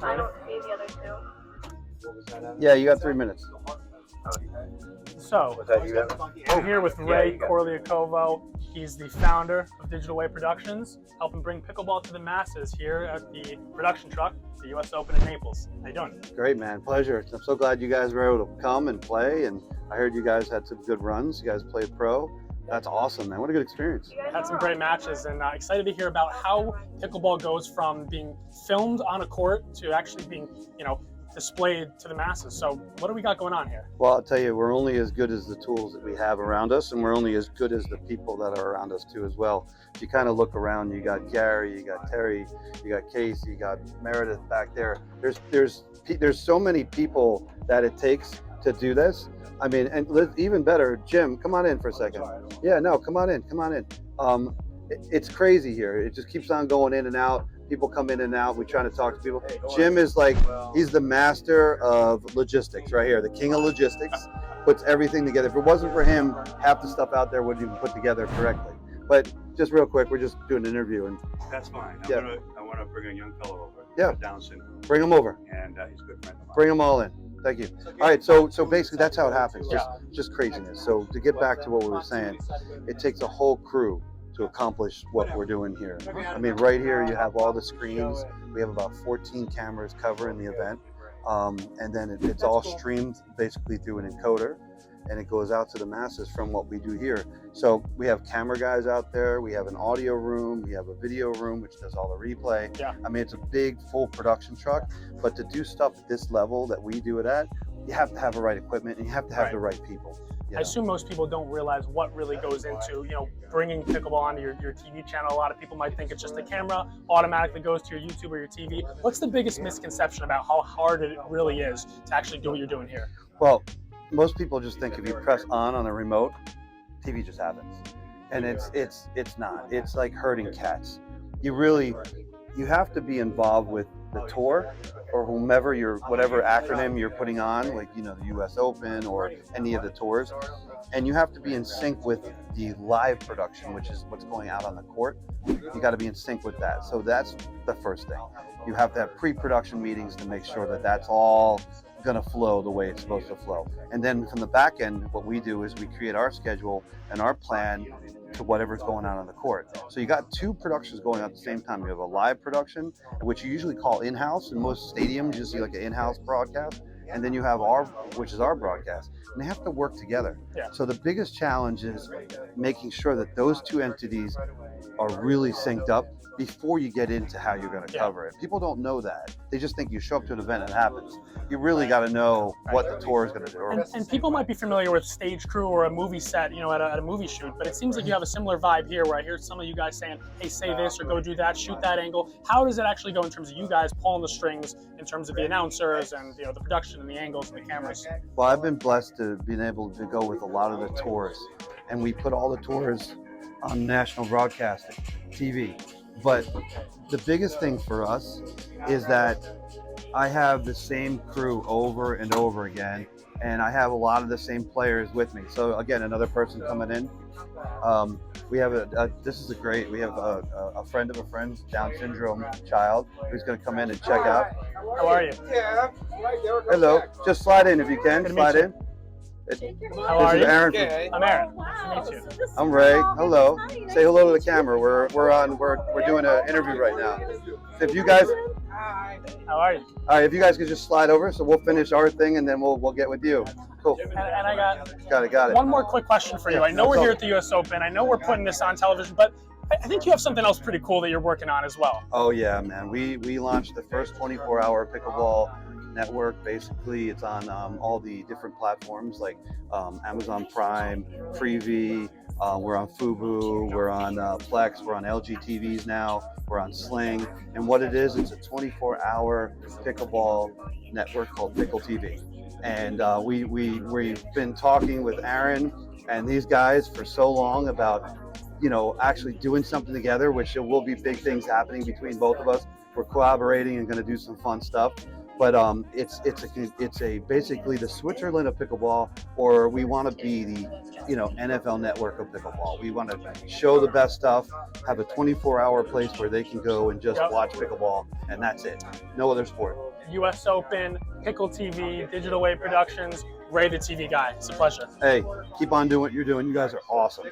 I don't see the other two. Yeah, you got 3 minutes. So, we're here with Ray Colaiacovo. He's the founder of Digital Way Productions, helping bring pickleball to the masses here at the production truck, the U.S. Open in Naples. How you doing? Great, man. Pleasure. I'm so glad you guys were able to come and play, and I heard you guys had some good runs. You guys played pro. That's awesome, man. What a good experience. Had some great matches, and excited to hear about how pickleball goes from being filmed on a court to actually being, displayed to the masses. So what do we got going on here? Well, I'll tell you, we're only as good as the tools that we have around us, and we're only as good as the people that are around us too as well. If you kind of look around, you got Gary, you got Terry, you got Casey, you got Meredith back there. There's so many people that it takes to do this. I mean, and even better, Jim, come on in for a second. Yeah, no, come on in. It's crazy here. It just keeps on going in and out. People come in and out. We're trying to talk to people. Jim is like, he's the master of logistics right here, the king of logistics, puts everything together. If it wasn't for him, half the stuff out there wouldn't even put together correctly. But just real quick, we're just doing an interview. And that's fine. Yeah. I want to bring a young fellow over. Yeah. Down syndrome. Bring him over. And he's a good friend of mine. Bring them all in. Thank you. All right, so basically that's how it happens, just craziness. So to get back to what we were saying, it takes a whole crew to accomplish what we're doing here. I mean, right here you have all the screens. We have about 14 cameras covering the event, and then it's all streamed basically through an encoder, and it goes out to the masses from what we do here. So we have camera guys out there, we have an audio room, we have a video room which does all the replay. Yeah. I mean, it's a big full production truck, but to do stuff at this level that we do it at, you have to have the right equipment and you have to have the right people. I assume most people don't realize what really goes into, bringing pickleball onto your TV channel. A lot of people might think it's just a camera, automatically goes to your YouTube or your TV. What's the biggest misconception about how hard it really is to actually do what you're doing here? Well, most people just think if you press on a remote, TV just happens. And it's not. It's like herding cats. You have to be involved with the tour or whatever acronym you're putting on, like, the US Open or any of the tours. And you have to be in sync with the live production, which is what's going out on the court. You got to be in sync with that. So that's the first thing. You have to have pre-production meetings to make sure that that's all going to flow the way it's supposed to flow. And then from the back end, what we do is we create our schedule and our plan to whatever's going on the court. So you got two productions going on at the same time. You have a live production, which you usually call in-house. In most stadiums, you see like an in-house broadcast. And then you have which is our broadcast. And they have to work together. Yeah. So the biggest challenge is making sure that those two entities are really synced up before you get into how you're going to cover it. People don't know that. They just think you show up to an event and it happens. You really got to know what the tour is going to do. And people might be familiar with stage crew or a movie set, at a movie shoot, but it seems like you have a similar vibe here where I hear some of you guys saying, hey, say this or go do that, shoot that angle. How does it actually go in terms of you guys pulling the strings in terms of the announcers and the production and the angles and the cameras? Well, I've been blessed to be able to go with a lot of the tours, and we put all the tours on national broadcasting TV. But the biggest thing for us is that I have the same crew over and over again, and I have a lot of the same players with me. So again, another person coming in. We have we have a friend of a friend's Down syndrome child who's going to come in and check out. How are you? Yeah. Hello. Just slide in if you can. Slide in. How are you? Aaron. I'm Aaron. Wow. Nice to meet you. I'm Ray. Hello. Say hello to the camera. We're doing an interview right now. So if you guys, How are you? all right, if you guys could just slide over, so we'll finish our thing and then we'll get with you. Cool. And I Got it. one more quick question for you. I know we're here at the US Open. I know we're putting this on television, but I think you have something else pretty cool that you're working on as well. Oh yeah, man. We launched the first 24-hour pickleball network. Basically, it's on all the different platforms like Amazon Prime, Freevee. We're on Fubo. We're on Plex. We're on LG TVs now. We're on Sling. And what it is, it's a 24-hour pickleball network called Pickle TV. And we've been talking with Aaron and these guys for so long about, actually doing something together, which there will be big things happening between both of us. We're collaborating and going to do some fun stuff. But it's basically the Switzerland of pickleball, or we want to be the NFL network of pickleball. We want to show the best stuff, have a 24-hour place where they can go and just watch pickleball, and that's it. No other sport. US Open, Pickle TV, Digital Wave Productions, Ray the TV guy. It's a pleasure. Hey, keep on doing what you're doing. You guys are awesome.